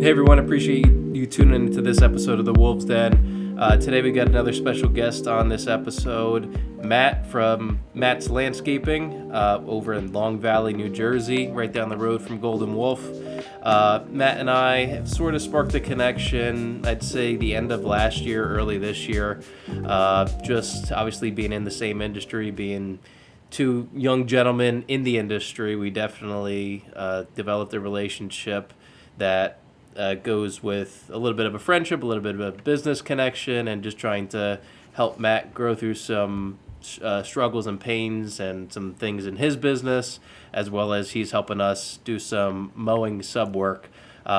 Hey everyone, appreciate you tuning into this episode of The Wolves Den. Today we got another special guest on this episode, Matt from Matt's Landscaping over in Long Valley, New Jersey, right down the road from Golden Wolf. Matt and I have sort of sparked a connection, I'd say the end of last year, early this year. Just obviously being in the same industry, being two young gentlemen in the industry, we definitely developed a relationship that goes with a little bit of a friendship, a little bit of a business connection, and just trying to help Matt grow through some struggles and pains and some things in his business, as well as he's helping us do some mowing sub work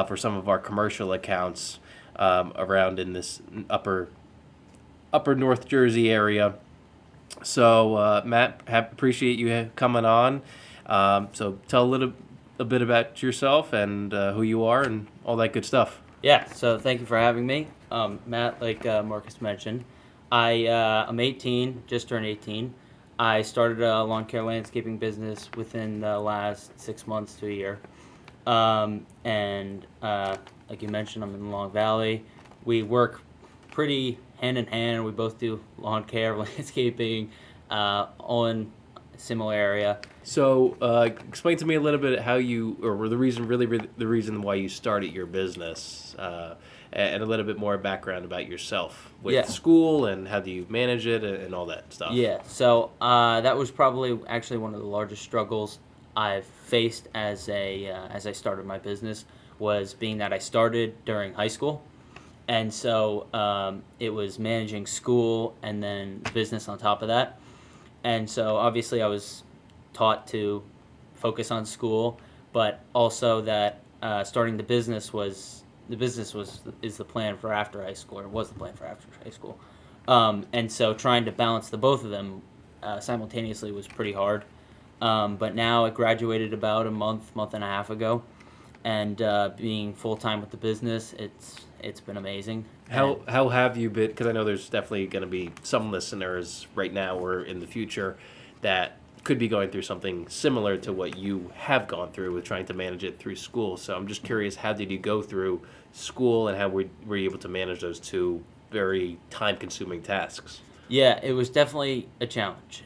for some of our commercial accounts around in this upper North Jersey area. So Matt, appreciate you coming on. So tell a bit about yourself and who you are and all that good stuff. Yeah, so thank you for having me. Matt, like Marcus mentioned, I'm 18, just turned 18. I started a lawn care landscaping business within the last 6 months to a year. Like you mentioned, I'm in Long Valley. We work pretty hand in hand. We both do lawn care, landscaping, all in a similar area. So, explain to me a little bit how you, or the reason why you started your business, and a little bit more background about yourself with school and how do you manage it and all that stuff. Yeah, so that was probably actually one of the largest struggles I've faced as I started my business, was being that I started during high school, and so it was managing school and then business on top of that, and so obviously I was taught to focus on school, but also that starting the business is the plan for after high school, or was the plan for after high school, and so trying to balance the both of them simultaneously was pretty hard. But now I graduated about a month and a half ago, and being full time with the business, it's been amazing. How have you been? Because I know there's definitely going to be some listeners right now or in the future that could be going through something similar to what you have gone through with trying to manage it through school. So I'm just curious, how did you go through school and how were you able to manage those two very time-consuming tasks? Yeah, it was definitely a challenge.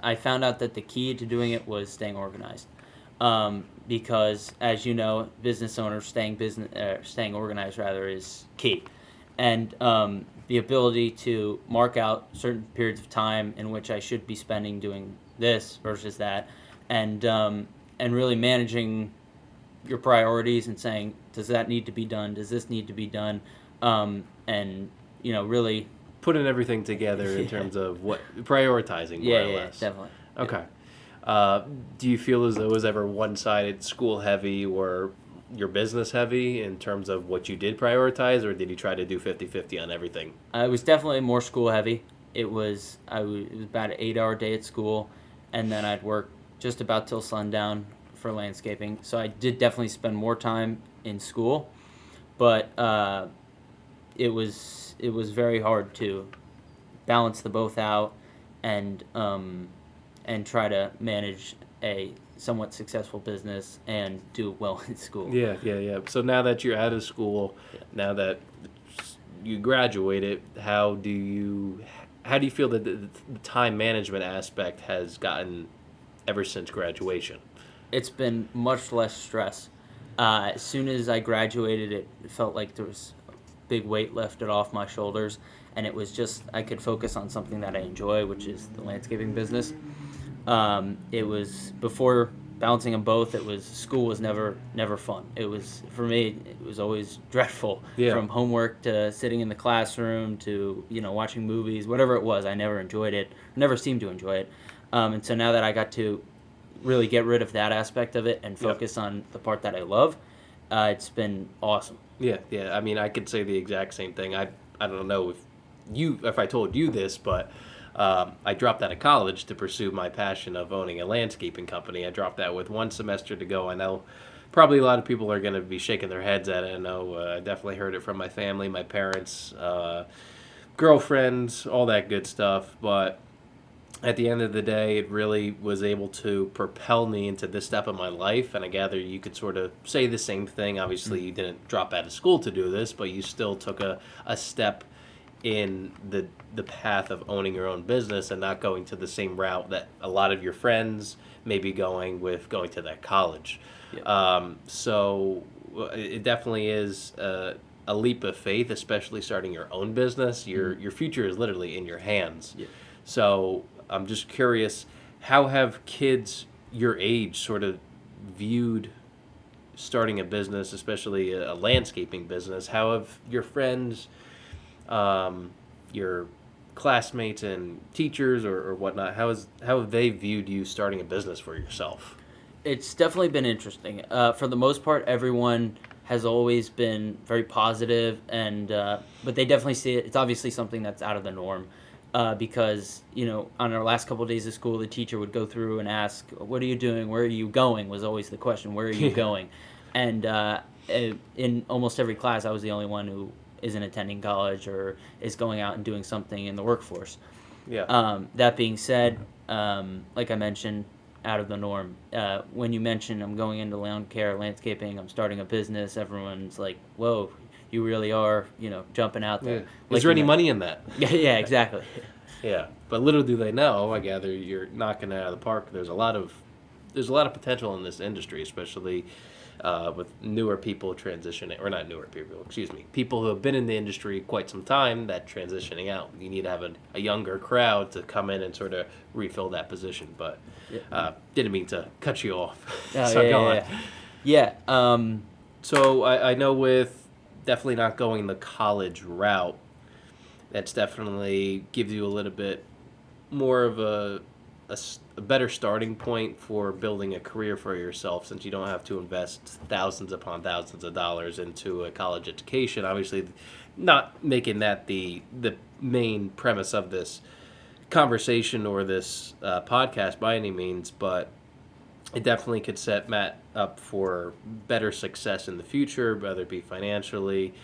I found out that the key to doing it was staying organized. Because, as you know, business owners staying organized rather is key. And the ability to mark out certain periods of time in which I should be spending doing this versus that, and really managing your priorities and saying, does that need to be done? Does this need to be done? And really putting everything together in terms of what prioritizing more or less. Yeah, definitely. Okay. Do you feel as though it was ever one-sided, school heavy, or your business heavy in terms of what you did prioritize, or did you try to do 50-50 on everything? It was definitely more school heavy. It was about an 8-hour day at school, and then I'd work just about till sundown for landscaping. So I did definitely spend more time in school, but it was very hard to balance the both out and try to manage a somewhat successful business and do well in school. Yeah. So now that you're out of school, now that you graduated, how do you feel that the time management aspect has gotten ever since graduation? It's been much less stress. As soon as I graduated, it felt like there was a big weight lifted off my shoulders, and it was just I could focus on something that I enjoy, which is the landscaping business. It was before balancing them both. School was never fun. It was, for me, it was always dreadful. Yeah. From homework to sitting in the classroom to watching movies, whatever it was. I never enjoyed it. Never seemed to enjoy it. And so now that I got to really get rid of that aspect of it and focus on the part that I love, it's been awesome. Yeah. I mean, I could say the exact same thing. I don't know if I told you this, but I dropped out of college to pursue my passion of owning a landscaping company. I dropped that with one semester to go. I know probably a lot of people are going to be shaking their heads at it. I know I definitely heard it from my family, my parents, girlfriends, all that good stuff. But at the end of the day, it really was able to propel me into this step of my life. And I gather you could sort of say the same thing. Obviously, you didn't drop out of school to do this, but you still took a step in the path of owning your own business and not going to the same route that a lot of your friends may be going with going to that college. Yep. So it definitely is a leap of faith, especially starting your own business. Your future is literally in your hands. Yep. So I'm just curious, how have kids your age sort of viewed starting a business, especially a landscaping business? How have your friends, your classmates and teachers or whatnot, how have they viewed you starting a business for yourself? It's definitely been interesting. For the most part, everyone has always been very positive, and but they definitely see it. It's obviously something that's out of the norm, because on our last couple of days of school, the teacher would go through and ask, "What are you doing? Where are you going?" Was always the question. Where are you going? And in almost every class, I was the only one who isn't attending college or is going out and doing something in the workforce. Yeah. That being said, like I mentioned, out of the norm. When you mention I'm going into lawn care, landscaping, I'm starting a business, everyone's like, "Whoa, you really are, jumping out there." Yeah. Like Is there you any men- money in that? Yeah, exactly. Yeah, but little do they know. I gather you're knocking it out of the park. There's a lot of potential in this industry, especially with newer people transitioning, or not newer people, excuse me, people who have been in the industry quite some time that transitioning out. You need to have a younger crowd to come in and sort of refill that position. But Yeah. didn't mean to cut you off. Oh, So go on. yeah, yeah. Yeah. So I know with definitely not going the college route, that's definitely gives you a little bit more of a better starting point for building a career for yourself, since you don't have to invest thousands upon thousands of dollars into a college education. Obviously, not making that the main premise of this conversation or this podcast by any means, but it definitely could set Matt up for better success in the future, whether it be financially,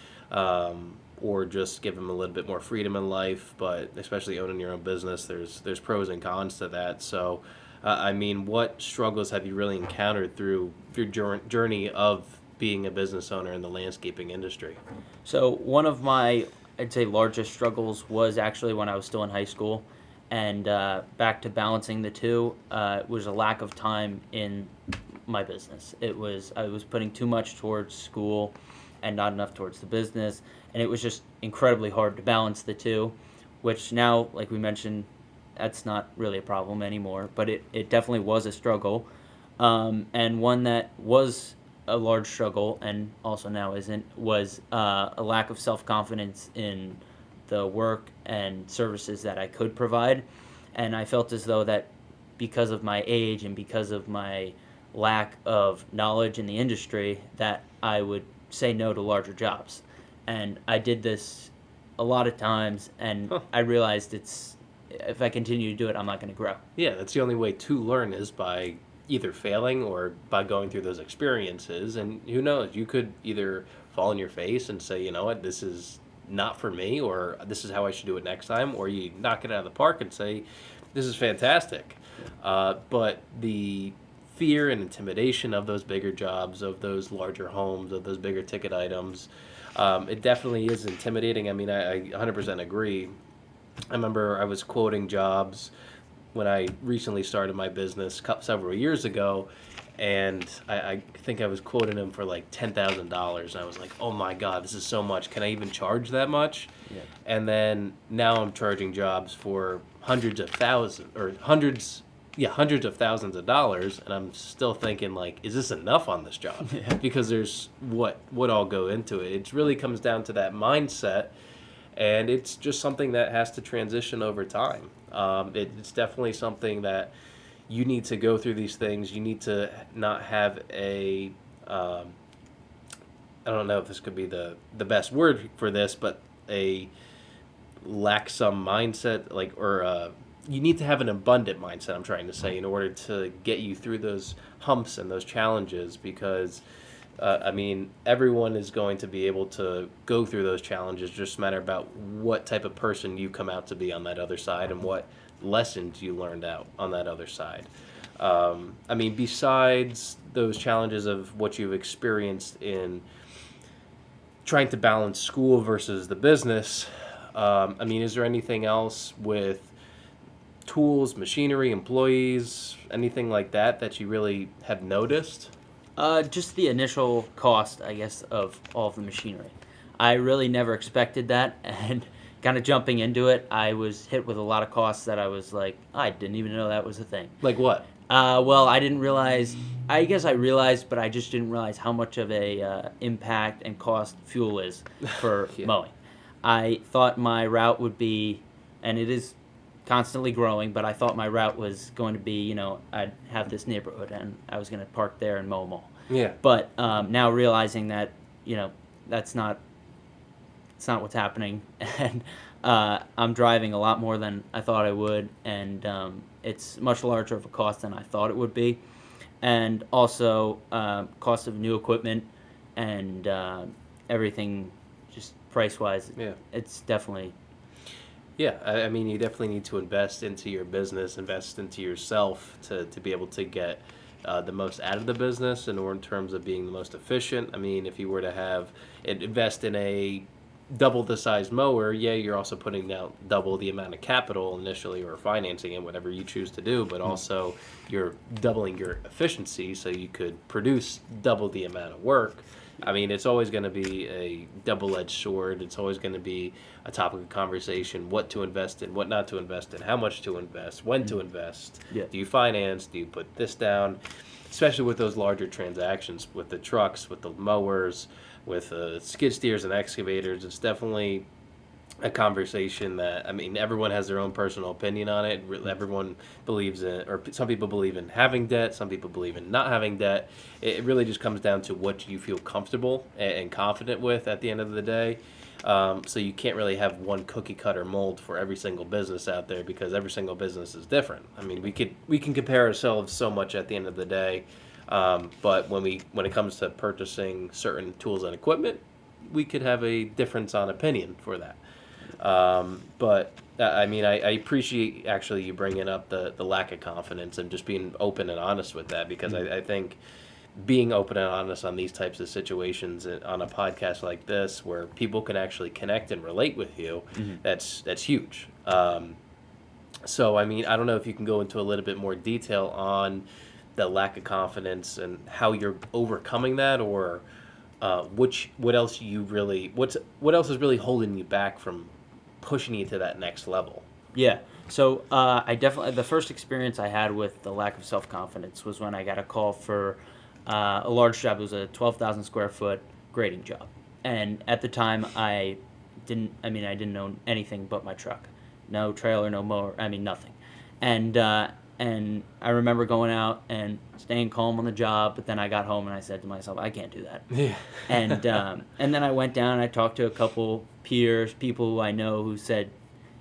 or just give him a little bit more freedom in life. But especially owning your own business, there's pros and cons to that. So, I mean, what struggles have you really encountered through your journey of being a business owner in the landscaping industry? So one of my, I'd say, largest struggles was actually when I was still in high school, and back to balancing the two, was a lack of time in my business. I was putting too much towards school, and not enough towards the business, and it was just incredibly hard to balance the two. Which now, like we mentioned, that's not really a problem anymore, but it definitely was a struggle, and one that was a large struggle and also now isn't, was a lack of self-confidence in the work and services that I could provide. And I felt as though that because of my age and because of my lack of knowledge in the industry, that I would say no to larger jobs. And I did this a lot of times, and Huh. I realized if I continue to do it, I'm not going to grow. Yeah, that's the only way to learn is by either failing or by going through those experiences. And who knows, you could either fall on your face and say, you know what, this is not for me, or this is how I should do it next time, or you knock it out of the park and say, this is fantastic. But the fear and intimidation of those bigger jobs, of those larger homes, of those bigger ticket items, it definitely is intimidating. I mean, I 100% agree. I remember I was quoting jobs when I recently started my business several years ago, and I think I was quoting them for like $10,000. And I was like, oh my God, this is so much. Can I even charge that much? Yeah. And then now I'm charging jobs for hundreds of thousands of dollars, and I'm still thinking like, is this enough on this job? Yeah. Because there's what all go into it. It really comes down to that mindset, and it's just something that has to transition over time. It's definitely something that you need to go through these things. You need to not have I don't know if this could be the best word for this, but a laxum mindset, like, or you need to have an abundant mindset, I'm trying to say, in order to get you through those humps and those challenges, because I mean, everyone is going to be able to go through those challenges. Just a matter about what type of person you come out to be on that other side, and what lessons you learned out on that other side? I mean, besides those challenges of what you've experienced in trying to balance school versus the business, I mean, is there anything else with tools, machinery, employees, anything like that that you really have noticed? Just the initial cost, I guess, of all of the machinery. I really never expected that, and kind of jumping into it, I was hit with a lot of costs that I was like, I didn't even know that was a thing. Like what? Well, I didn't realize. I guess I realized, but I just didn't realize how much of a impact and cost fuel is for Yeah. mowing. I thought my route would be, and it is constantly growing, but I thought my route was going to be, I'd have this neighborhood and I was going to park there and mow them all. Yeah. But now realizing that, that's not, it's not what's happening, and I'm driving a lot more than I thought I would, and it's much larger of a cost than I thought it would be, and also cost of new equipment and everything, just price wise. Yeah. It's definitely. Yeah, I mean, you definitely need to invest into your business, invest into yourself to be able to get the most out of the business, and or in terms of being the most efficient. I mean, if you were to invest in a double the size mower, yeah, you're also putting down double the amount of capital initially or financing it, whatever you choose to do, but also you're doubling your efficiency so you could produce double the amount of work. I mean, it's always going to be a double-edged sword. It's always going to be a topic of conversation, what to invest in, what not to invest in, how much to invest, when to invest. Yeah. Do you finance? Do you put this down? Especially with those larger transactions, with the trucks, with the mowers, with skid steers and excavators. It's definitely a conversation that, I mean, everyone has their own personal opinion on it. Everyone believes in, or some people believe in having debt, some people believe in not having debt. It really just comes down to what you feel comfortable and confident with at the end of the day. So you can't really have one cookie cutter mold for every single business out there, because every single business is different. I mean, we can compare ourselves so much at the end of the day, but when it comes to purchasing certain tools and equipment, we could have a difference on opinion for that. But I mean, I appreciate actually you bringing up the lack of confidence and just being open and honest with that, because I think being open and honest on these types of situations on a podcast like this, where people can actually connect and relate with you, that's huge. So, I mean, I don't know if you can go into a little bit more detail on the lack of confidence and how you're overcoming that, or what else is really holding you back from pushing you to that next level? Yeah. So I definitely, the first experience I had with the lack of self-confidence was when I got a call for a large job. It was a 12,000 square foot grading job. And at the time I didn't know anything but my truck. No trailer, no mower, nothing. And I remember going out and staying calm on the job, but then I got home and I said to myself, I can't do that. Yeah. And then I went down and I talked to a couple peers, people who I know, who said,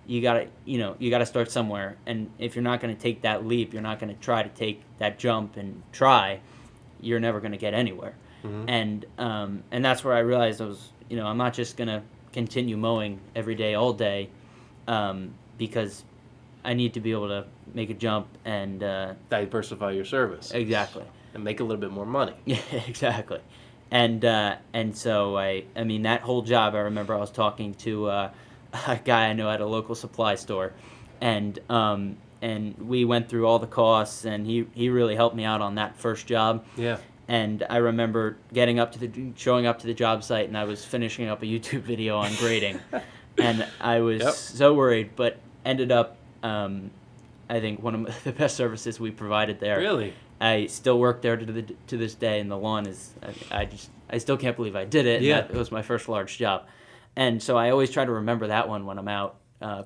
you gotta start somewhere. And if you're not going to take that leap, you're not going to try to take that jump and try, you're never going to get anywhere. And that's where I realized I'm not just going to continue mowing every day, all day, because I need to be able to make a jump and Diversify your service. Exactly. And make a little bit more money. Yeah, exactly. And so I mean, that whole job, I remember I was talking to a guy I know at a local supply store, and we went through all the costs, and he really helped me out on that first job. Yeah. And I remember showing up to the job site, and I was finishing up a YouTube video on grading, and I was so worried, but ended up, I think, one of the best services we provided there. Really? I still work there to this day, and the lawn is, I still can't believe I did it. Yeah. It was my first large job. And so I always try to remember that one when I'm out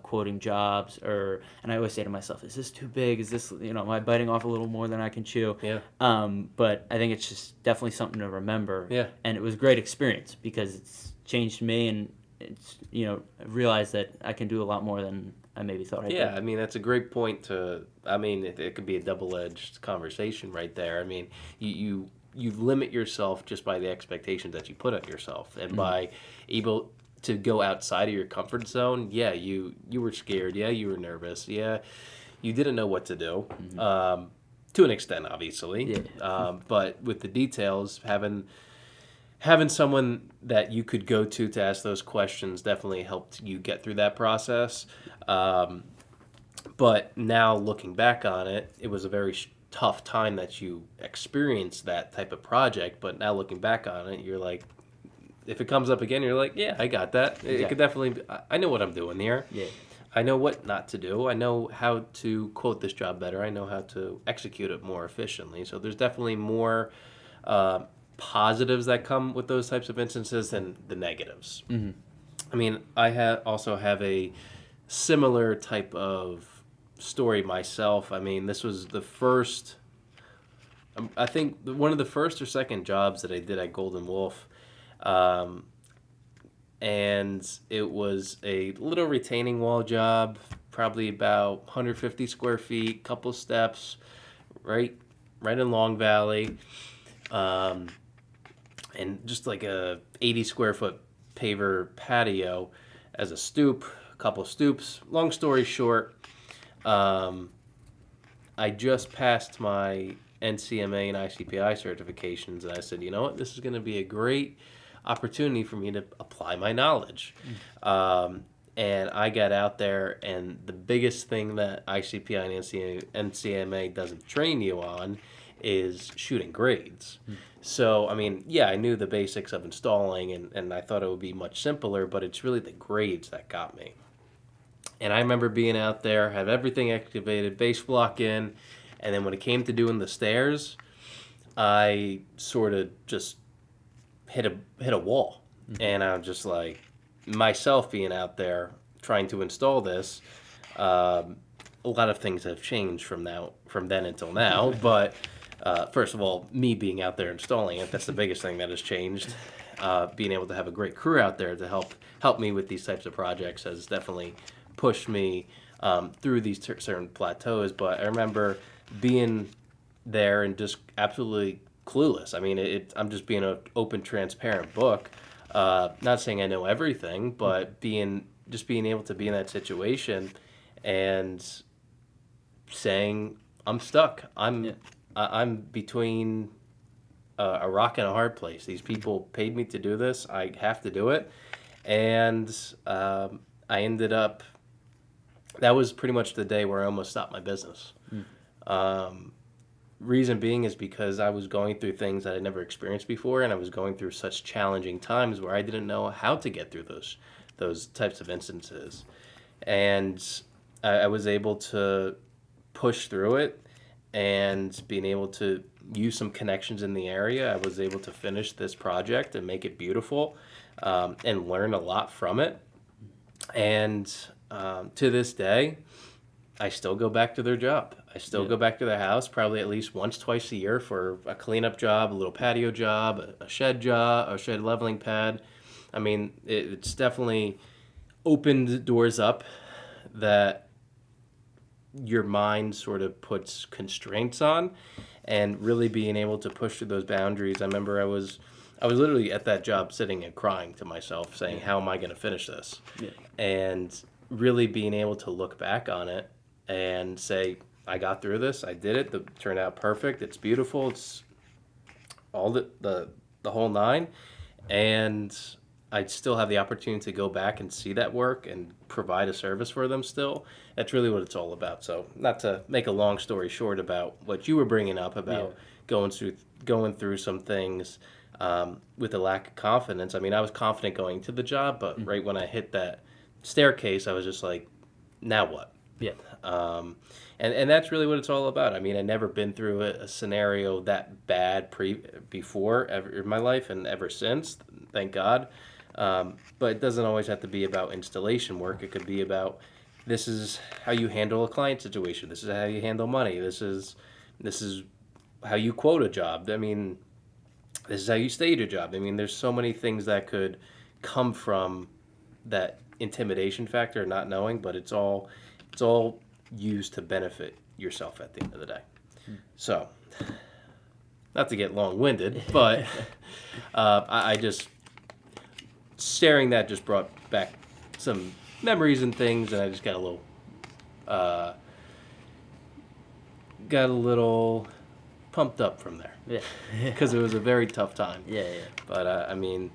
quoting jobs, and I always say to myself, is this too big? Is this, am I biting off a little more than I can chew? Yeah. But I think it's just definitely something to remember. Yeah. And it was a great experience because it's changed me, and it's, I realized that I can do a lot more than I maybe thought I did. Yeah, I mean, that's a great point it could be a double-edged conversation right there. I mean, you limit yourself just by the expectations that you put on yourself, and by able to go outside of your comfort zone. Yeah, you were scared. Yeah, you were nervous. Yeah, you didn't know what to do, to an extent, obviously. Yeah. But with the details, having someone that you could go to ask those questions definitely helped you get through that process. But now looking back on it, it was a very tough time that you experienced that type of project. But now looking back on it, you're like, if it comes up again, you're like, yeah, I got that. It could Exactly. definitely. I know what I'm doing here. Yeah. I know what not to do. I know how to quote this job better. I know how to execute it more efficiently. So there's definitely more uh, positives that come with those types of instances than the negatives. I mean, also have a similar type of story myself. I mean, this was the first, I think, one of the first or second jobs that I did at Golden Wolf. Um, and it was a little retaining wall job, probably about 150 square feet, couple steps, right, right in Long Valley, um, and just like a 80 square foot paver patio as a stoop, a couple stoops. Long story short, um, I just passed my NCMA and ICPI certifications, and I said, you know what, this is going to be a great opportunity for me to apply my knowledge. And I got out there, and the biggest thing that ICPI and NCMA doesn't train you on is shooting grades. So, I mean, yeah, I knew the basics of installing, and I thought it would be much simpler, but it's really the grades that got me. And I remember being out there, have everything excavated, base block in, and then when it came to doing the stairs, I sort of just hit a wall, and I'm just like, myself being out there trying to install this. A lot of things have changed from then until now, but first of all, me being out there installing it, that's the biggest thing that has changed. Being able to have a great crew out there to help me with these types of projects has definitely pushed me through these certain plateaus. But I remember being there and just absolutely clueless. I mean, I'm just being an open, transparent book. Not saying I know everything, but being able to be in that situation and saying I'm stuck. I'm between a rock and a hard place. These people paid me to do this. I have to do it, and I ended up. That was pretty much the day where I almost stopped my business. Reason being is because I was going through things that I'd never experienced before, and I was going through such challenging times where I didn't know how to get through those types of instances, and I was able to push through it, and being able to use some connections in the area, I was able to finish this project and make it beautiful, and learn a lot from it. And to this day, I still go back to their job. I still go back to their house probably at least once, twice a year for a cleanup job, a little patio job, a shed job, a shed leveling pad. I mean, it's definitely opened doors up that your mind sort of puts constraints on, and really being able to push through those boundaries. I remember I was literally at that job sitting and crying to myself saying, how am I going to finish this? Yeah. And really being able to look back on it and say, I got through this. I did it. It turned out perfect. It's beautiful. It's all the whole nine. And I still have the opportunity to go back and see that work and provide a service for them still. That's really what it's all about. So, not to make a long story short about what you were bringing up about going through some things with a lack of confidence. I mean, I was confident going to the job, but right when I hit that staircase, I was just like, now what? Yeah. And that's really what it's all about. I mean, I've never been through a scenario that bad before ever in my life, and ever since, thank God. But it doesn't always have to be about installation work. It could be about, this is how you handle a client situation. This is how you handle money. This is how you quote a job. I mean, this is how you stage a job. I mean, there's so many things that could come from that intimidation factor, not knowing, but it's all used to benefit yourself at the end of the day. So, not to get long-winded, but I just, sharing that just brought back some memories and things, and I just got a little got a little pumped up from there Yeah. because it was a very tough time. Yeah, yeah. But I mean,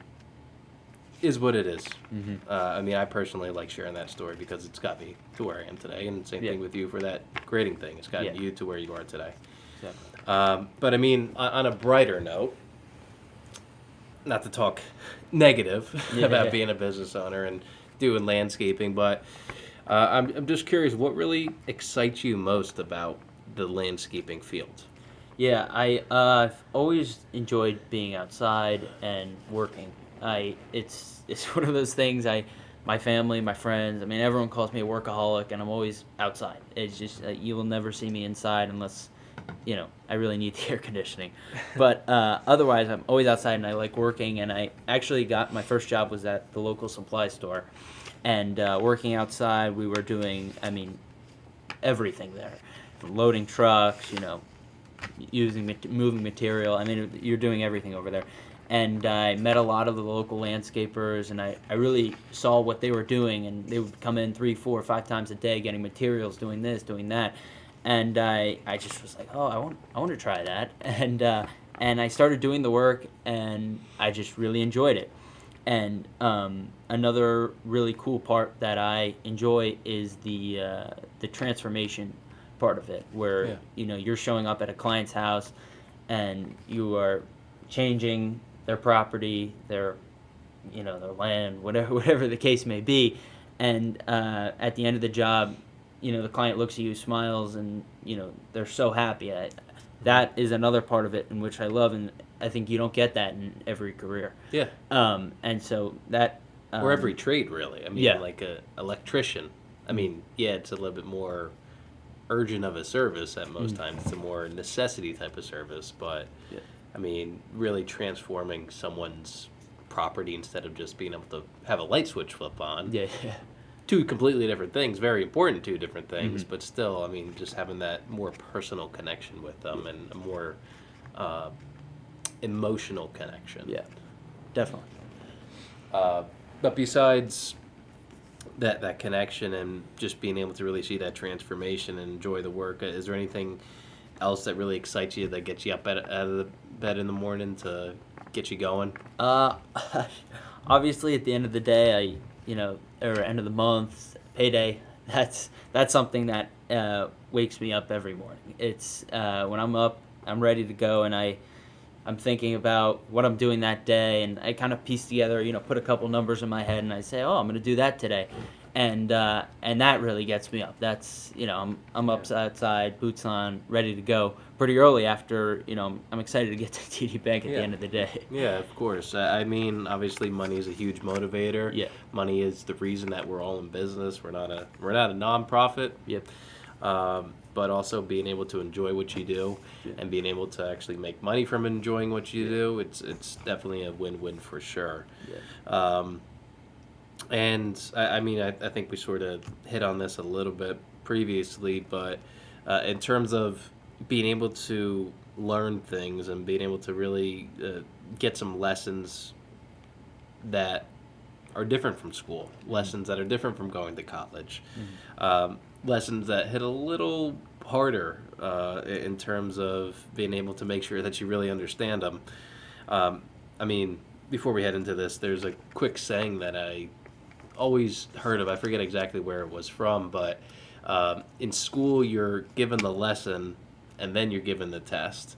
is what it is. Mm-hmm. I mean, I personally like sharing that story because it's got me to where I am today, and same Yeah. thing with you for that grading thing. It's gotten Yeah. you to where you are today. Exactly. But I mean, on a brighter note, not to talk negative Yeah. about being a business owner and doing landscaping, but I'm just curious, what really excites you most about the landscaping field? Yeah, I've always enjoyed being outside and working. It's one of those things. My family, my friends, I mean, everyone calls me a workaholic, and I'm always outside. It's just you will never see me inside unless, I really need the air conditioning. But otherwise, I'm always outside, and I like working. And I actually got my first job was at the local supply store, and working outside, we were doing, I mean, everything there, from loading trucks, moving material. I mean, you're doing everything over there. And I met a lot of the local landscapers, and I really saw what they were doing, and they would come in 3, 4, 5 times a day getting materials, doing this, doing that. And I just was like, oh, I want to try that. And I started doing the work, and I just really enjoyed it. And another really cool part that I enjoy is the transformation part of it, where you're showing up at a client's house, and you are changing their property, their land, whatever the case may be, and at the end of the job, the client looks at you, smiles, and they're so happy. That is another part of it in which I love, and I think you don't get that in every career. Yeah. And so that Or every trade, really. I mean, yeah. like a electrician. I mean, yeah, it's a little bit more urgent of a service at most times. It's a more necessity type of service, but Yeah. I mean, really transforming someone's property instead of just being able to have a light switch flip on. Yeah. Two completely different things, very important two different things, but still, I mean, just having that more personal connection with them and a more emotional connection. Yeah, definitely. But besides that connection and just being able to really see that transformation and enjoy the work, is there anything else that really excites you, that gets you up out of the bed in the morning to get you going? Obviously, at the end of the day, or end of the month, payday. That's something that wakes me up every morning. It's when I'm up, I'm ready to go, and I'm thinking about what I'm doing that day, and I kind of piece together, put a couple numbers in my head, and I say, oh, I'm going to do that today, and that really gets me up. That's I'm up outside, boots on, ready to go pretty early after I'm excited to get to TD Bank at the end of the day. Yeah, of course. I mean, obviously, money is a huge motivator. Yeah, money is the reason that we're all in business. We're not a nonprofit. Yep. But also being able to enjoy what you do and being able to actually make money from enjoying what you do, it's definitely a win-win for sure. Yeah. And I mean, I think we sort of hit on this a little bit previously, but in terms of being able to learn things and being able to really get some lessons that are different from school, lessons that are different from going to college, lessons that hit a little harder in terms of being able to make sure that you really understand them. I mean, before we head into this, there's a quick saying that I always heard of. I forget exactly where it was from, but in school you're given the lesson and then you're given the test.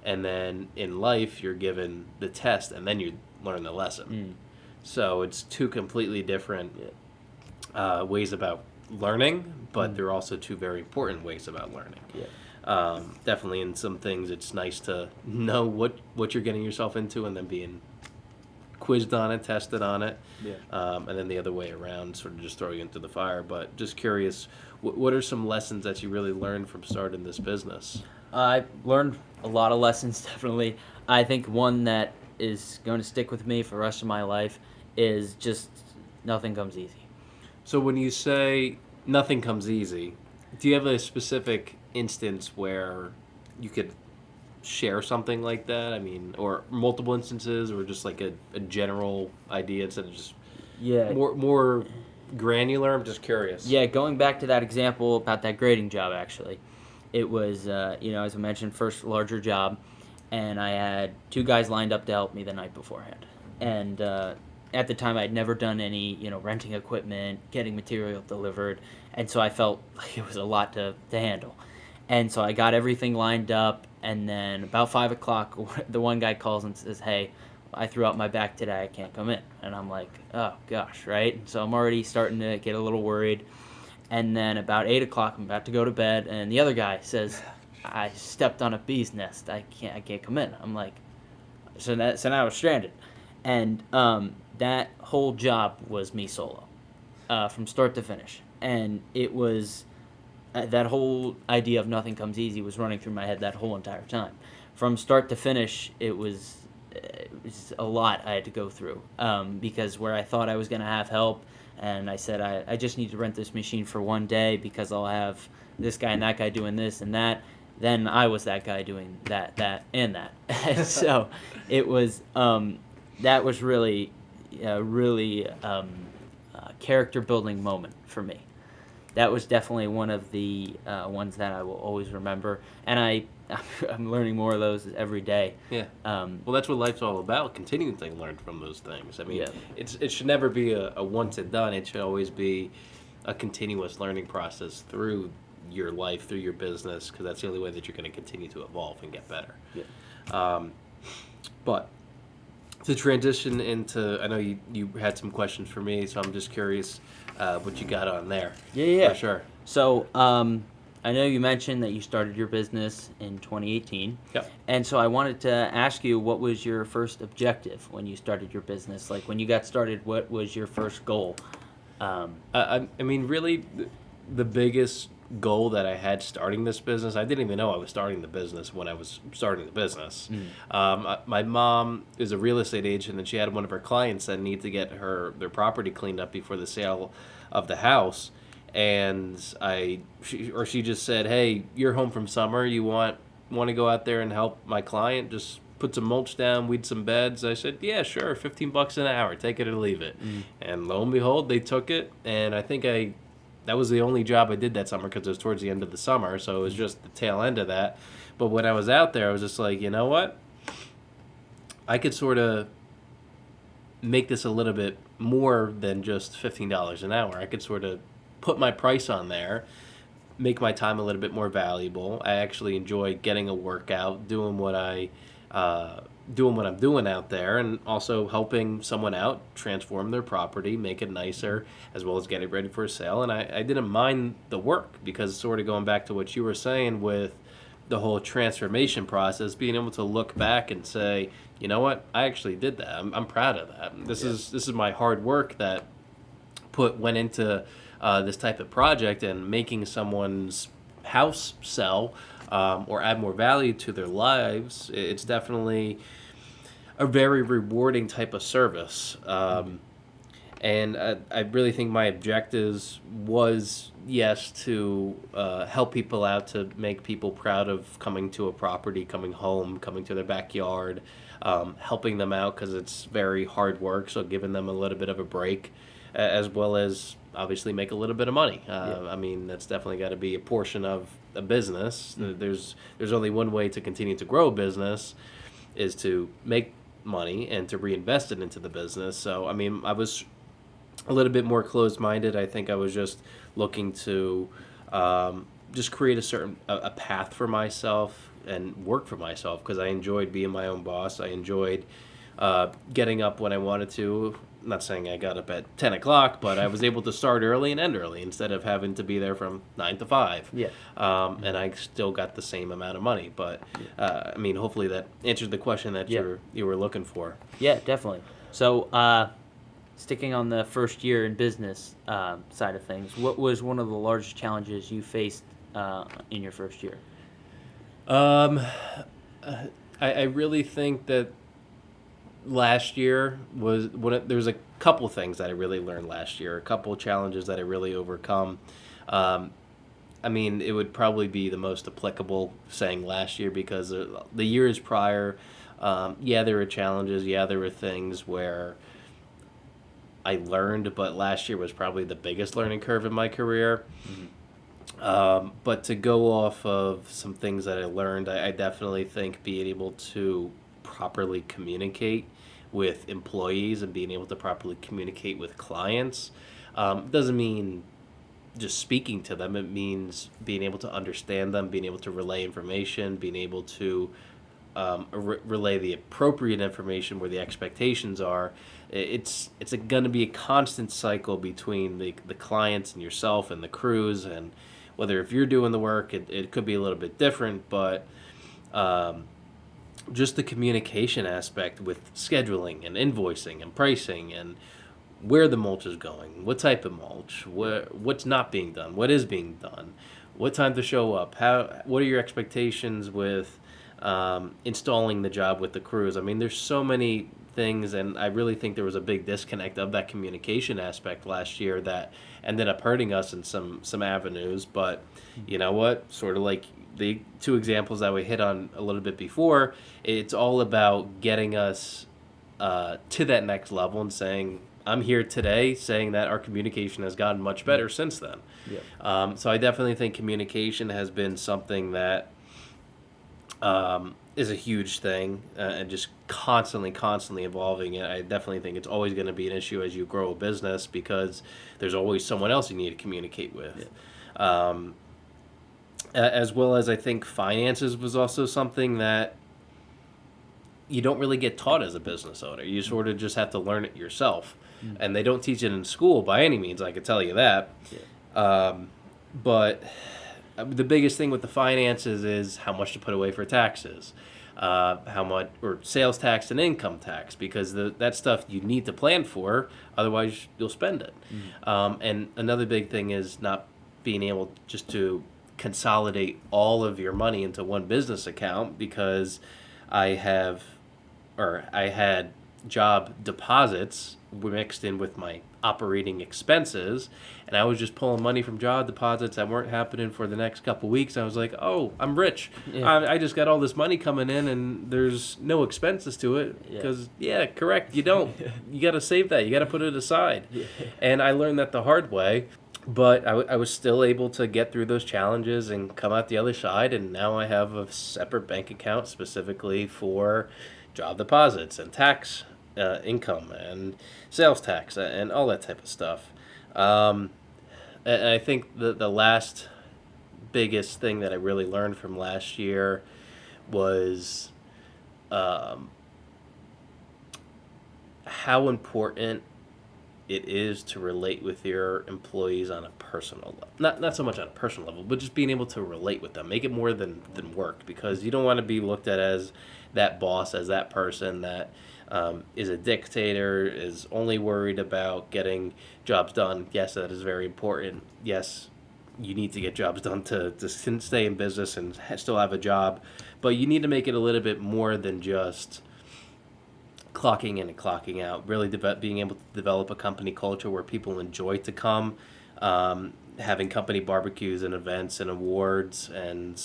And then in life you're given the test and then you learn the lesson. So it's two completely different ways about learning, but they're also two very important ways about learning. Yeah. Definitely in some things it's nice to know what you're getting yourself into and then being quizzed on it, tested on it, and then the other way around, sort of just throw you into the fire. But just curious, what are some lessons that you really learned from starting this business? I learned a lot of lessons, definitely. I think one that is going to stick with me for the rest of my life is just nothing comes easy. So when you say nothing comes easy, do you have a specific instance where you could share something like that? I mean, or multiple instances, or just like a general idea instead of just more granular? I'm just curious. Yeah, going back to that example about that grading job, actually. it was, as I mentioned, first larger job, and I had 2 guys lined up to help me the night beforehand. And at the time, I'd never done any, renting equipment, getting material delivered, and so I felt like it was a lot to handle. And so I got everything lined up, and then about 5 o'clock, the one guy calls and says, "Hey, I threw out my back today. I can't come in." And I'm like, "Oh gosh," right? And so I'm already starting to get a little worried. And then about 8 o'clock, I'm about to go to bed, and the other guy says, "I stepped on a bee's nest. I can't come in." I'm like, so now I was stranded, and that whole job was me solo, from start to finish, and it was that whole idea of nothing comes easy was running through my head that whole entire time, from start to finish. It was a lot I had to go through, because where I thought I was going to have help, and I said, I just need to rent this machine for one day because I'll have this guy and that guy doing this and that. Then I was that guy doing that, and that. And so it was, that was really, really character building moment for me. That was definitely one of the ones that I will always remember, and I'm learning more of those every day. Yeah. Well, that's what life's all about, continuing to learn from those things. I mean, Yeah. it should never be a once and done. It should always be a continuous learning process through your life, through your business, because that's the only way that you're going to continue to evolve and get better. Yeah. But to transition into, I know you had some questions for me, so I'm just curious what you got on there. Yeah. For sure. So, I know you mentioned that you started your business in 2018. Yep. And so I wanted to ask you, what was your first objective when you started your business? Like, when you got started, what was your first goal? I mean, really, the biggest goal that I had starting this business, I didn't even know I was starting the business when I was starting the business. My mom is a real estate agent, and she had one of her clients that need to get their property cleaned up before the sale of the house. And she just said, "Hey, you're home from summer. You want to go out there and help my client? Just put some mulch down, weed some beds." I said, "Yeah, sure, $15 an hour. Take it or leave it." And lo and behold, they took it. And I think that was the only job I did that summer because it was towards the end of the summer, so it was just the tail end of that. But when I was out there, I was just like, you know what? I could sort of make this a little bit more than just $15 an hour. I could sort of put my price on there, make my time a little bit more valuable. I actually enjoy getting a workout, doing what I'm doing out there, and also helping someone out transform their property, make it nicer, as well as get it ready for a sale. And I didn't mind the work, because sort of going back to what you were saying with the whole transformation process, being able to look back and say, you know what, I actually did that. I'm proud of that. This is my hard work that went into this type of project, and making someone's house sell or add more value to their lives. It's definitely a very rewarding type of service. And I really think my objectives was, yes, to help people out, to make people proud of coming to a property, coming home, coming to their backyard, helping them out because it's very hard work, so giving them a little bit of a break, as well as obviously make a little bit of money. I mean, that's definitely got to be a portion of a business. There's only one way to continue to grow a business, is to make money and to reinvest it into the business. So, I mean, I was a little bit more closed-minded. I think I was just looking to just create a path for myself and work for myself, because I enjoyed being my own boss. I enjoyed getting up when I wanted to. I'm not saying I got up at 10 o'clock, but I was able to start early and end early instead of having to be there from 9 to 5. Yeah. And I still got the same amount of money. But, I mean, hopefully that answered the question that you were looking for. Yeah, definitely. So, sticking on the first year in business side of things, what was one of the largest challenges you faced in your first year? I really think that last year was there's a couple things that I really learned last year, a couple challenges that I really overcome. I mean, it would probably be the most applicable saying last year, because the years prior, there were challenges, there were things where I learned, but last year was probably the biggest learning curve in my career. But to go off of some things that I learned, I definitely think being able to properly communicate with employees and being able to properly communicate with clients doesn't mean just speaking to them. It means being able to understand them, being able to relay information, being able to relay the appropriate information where the expectations are. It's going to be a constant cycle between the clients and yourself and the crews, and whether if you're doing the work, it could be a little bit different, but um, just the communication aspect with scheduling and invoicing and pricing and where the mulch is going, what type of mulch, what's not being done, what is being done, what time to show up, what are your expectations with installing the job with the crews. I mean, there's so many things, and I really think there was a big disconnect of that communication aspect last year that ended up hurting us in some avenues. But you know what? Sort of like the two examples that we hit on a little bit before, it's all about getting us to that next level and saying, I'm here today saying that our communication has gotten much better since then. Yeah. So I definitely think communication has been something that is a huge thing, and just constantly evolving. And I definitely think it's always going to be an issue as you grow a business because there's always someone else you need to communicate with. Yeah. As well as I think finances was also something that you don't really get taught as a business owner. You sort of just have to learn it yourself. And they don't teach it in school by any means, I can tell you that. Yeah. But the biggest thing with the finances is how much to put away for taxes, how much, or sales tax and income tax, because that stuff you need to plan for, otherwise you'll spend it. And another big thing is not being able just to consolidate all of your money into one business account, because I had job deposits mixed in with my operating expenses, and I was just pulling money from job deposits that weren't happening for the next couple weeks. I was like, oh, I'm rich. Yeah. I just got all this money coming in and there's no expenses to it, because correct, you don't. You got to save that, you got to put it aside. And I learned that the hard way, but I was still able to get through those challenges and come out the other side, and now I have a separate bank account specifically for job deposits and tax income and sales tax and all that type of stuff. And I think the last biggest thing that I really learned from last year was how important it is to relate with your employees on a personal level. Not so much on a personal level, but just being able to relate with them. Make it more than work, because you don't want to be looked at as that boss, as that person that is a dictator, is only worried about getting jobs done. Yes, that is very important. Yes, you need to get jobs done to stay in business and still have a job, but you need to make it a little bit more than just clocking in and clocking out. Really being able to develop a company culture where people enjoy to come, having company barbecues and events and awards and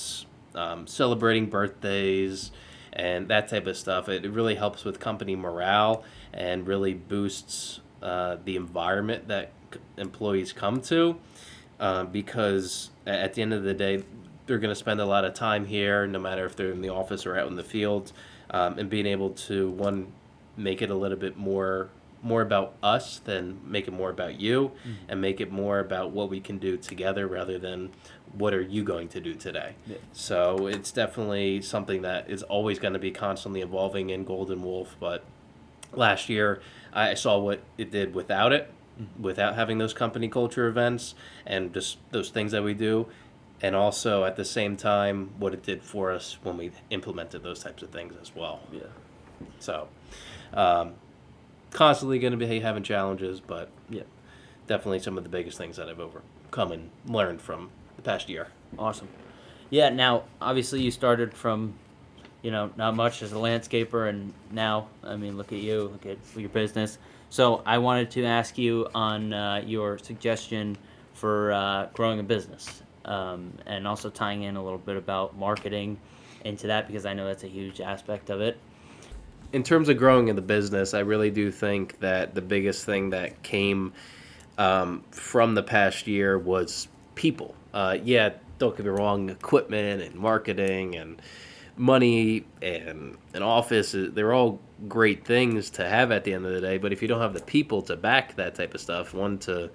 celebrating birthdays and that type of stuff. It really helps with company morale and really boosts the environment that employees come to, because at the end of the day, they're going to spend a lot of time here, no matter if they're in the office or out in the field, and being able to, one, make it a little bit more about us than make it more about you, and make it more about what we can do together rather than what are you going to do today. Yeah. So it's definitely something that is always going to be constantly evolving in Golden Wolf. But last year I saw what it did without it, without having those company culture events and just those things that we do, and also at the same time what it did for us when we implemented those types of things as well. Yeah. So constantly going to be having challenges, but yeah, definitely some of the biggest things that I've overcome and learned from the past year. Awesome. Yeah, now obviously you started from, not much as a landscaper, and now, I mean, look at you, look at your business. So I wanted to ask you on your suggestion for growing a business, and also tying in a little bit about marketing into that, because I know that's a huge aspect of it. In terms of growing in the business, I really do think that the biggest thing that came from the past year was people. Yeah, don't get me wrong, equipment and marketing and money and an office, they're all great things to have at the end of the day. But if you don't have the people to back that type of stuff, one to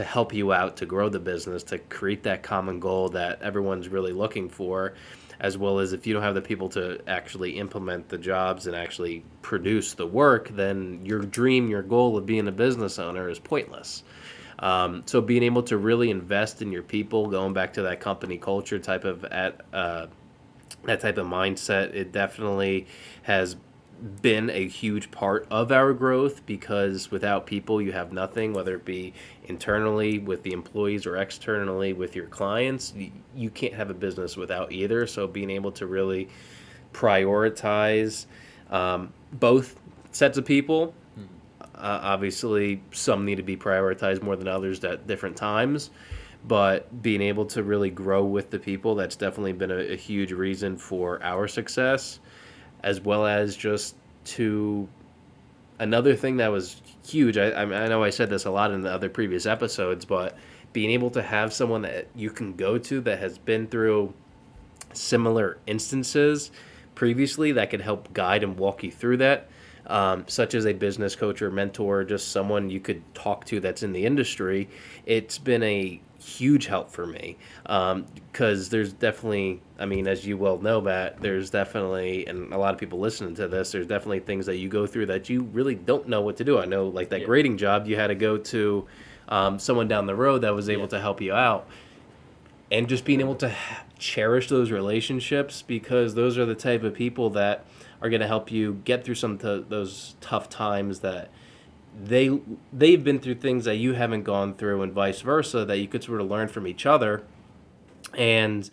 help you out to grow the business, to create that common goal that everyone's really looking for, as well as if you don't have the people to actually implement the jobs and actually produce the work, then your dream, your goal of being a business owner is pointless. So being able to really invest in your people, going back to that company culture type of that type of mindset, it definitely has been a huge part of our growth, because without people you have nothing, whether it be internally with the employees or externally with your clients. You can't have a business without either. So being able to really prioritize both sets of people. Obviously, some need to be prioritized more than others at different times, but being able to really grow with the people, that's definitely been a huge reason for our success, as well as just to another thing that was huge. I know I said this a lot in the other previous episodes, but being able to have someone that you can go to that has been through similar instances previously that could help guide and walk you through that, such as a business coach or mentor, just someone you could talk to that's in the industry. It's been a huge help for me, because there's definitely, I mean, as you well know, Matt, there's definitely, and a lot of people listening to this, there's definitely things that you go through that you really don't know what to do. I know, like that Yeah. grading job, you had to go to someone down the road that was able Yeah. to help you out, and just being able to cherish those relationships, because those are the type of people that are going to help you get through those tough times, that they've been through things that you haven't gone through, and vice versa, that you could sort of learn from each other. And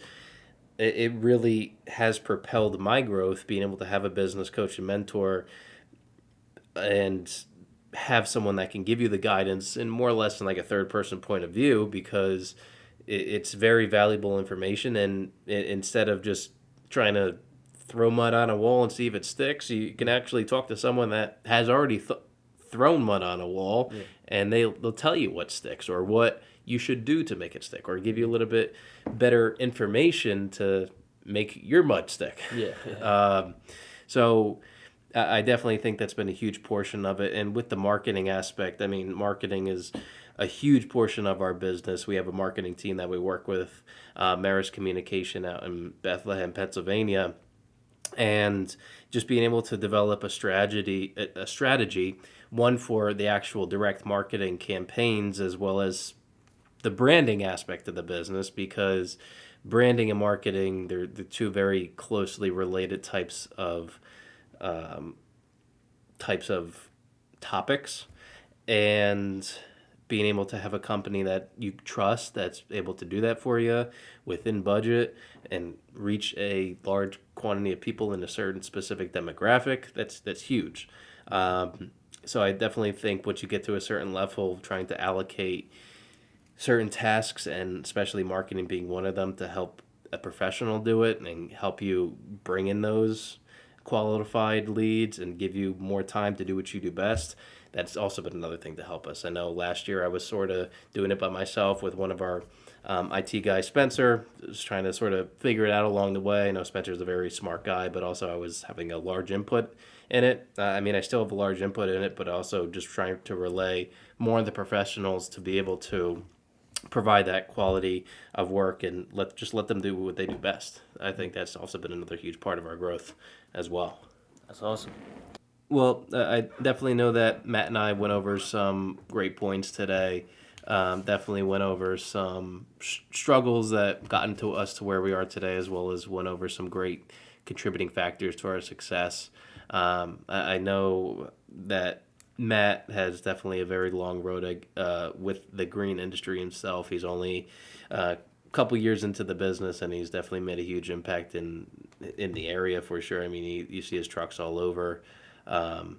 it really has propelled my growth, being able to have a business coach and mentor, and have someone that can give you the guidance in more or less in like a third person point of view, because it's very valuable information. And instead of just trying to throw mud on a wall and see if it sticks, you can actually talk to someone that has already thrown mud on a wall, Yeah. and they'll tell you what sticks or what you should do to make it stick, or give you a little bit better information to make your mud stick. Yeah. So I definitely think that's been a huge portion of it. And with the marketing aspect, I mean, marketing is a huge portion of our business. We have a marketing team that we work with, Maris Communication out in Bethlehem, Pennsylvania, and just being able to develop a strategy, one for the actual direct marketing campaigns, as well as the branding aspect of the business, because branding and marketing, they're the two very closely related um, types of topics. And being able to have a company that you trust that's able to do that for you within budget and reach a large quantity of people in a certain specific demographic, that's huge. So I definitely think once you get to a certain level, trying to allocate certain tasks, and especially marketing being one of them, to help a professional do it and help you bring in those qualified leads and give you more time to do what you do best. That's also been another thing to help us. I know last year I was sort of doing it by myself with one of our IT guys, Spencer, was trying to sort of figure it out along the way. I know Spencer's a very smart guy, but also I was having a large input in it. I mean, I still have a large input in it, but also just trying to relay more of the professionals to be able to provide that quality of work, and let them do what they do best. I think that's also been another huge part of our growth as well. That's awesome. Well, I definitely know that Matt and I went over some great points today. Definitely went over some struggles that got into us to where we are today, as well as went over some great contributing factors to our success. I know that Matt has definitely a very long road with the green industry himself. He's only a couple years into the business, and he's definitely made a huge impact in the area for sure. I mean, you see his trucks all over. Um,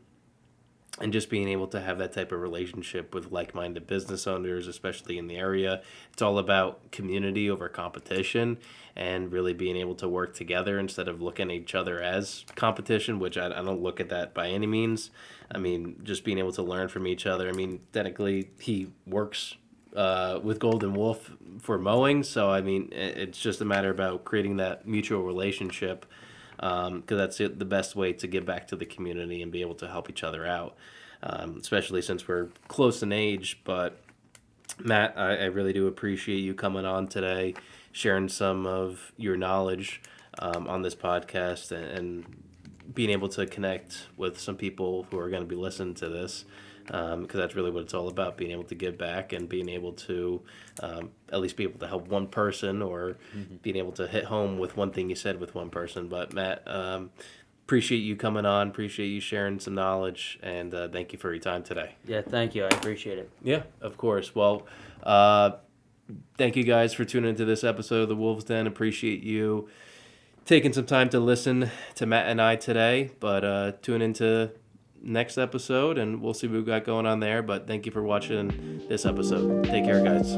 and just being able to have that type of relationship with like-minded business owners, especially in the area, it's all about community over competition, and really being able to work together instead of looking at each other as competition, which I don't look at that by any means. I mean, just being able to learn from each other. I mean, technically he works with Golden Wolf for mowing. So I mean, it's just a matter about creating that mutual relationship, because that's the best way to give back to the community and be able to help each other out, especially since we're close in age. But Matt, I really do appreciate you coming on today, sharing some of your knowledge on this podcast, and being able to connect with some people who are going to be listening to this, because that's really what it's all about, being able to give back and being able to at least be able to help one person, or being able to hit home with one thing you said with one person. But Matt, appreciate you coming on, appreciate you sharing some knowledge, and thank you for your time today. Yeah, thank you. I appreciate it. Yeah, of course. Well, thank you guys for tuning into this episode of the Wolves Den. Appreciate you taking some time to listen to Matt and I today. But tune into next episode, and we'll see what we've got going on there. But thank you for watching this episode. Take care, guys.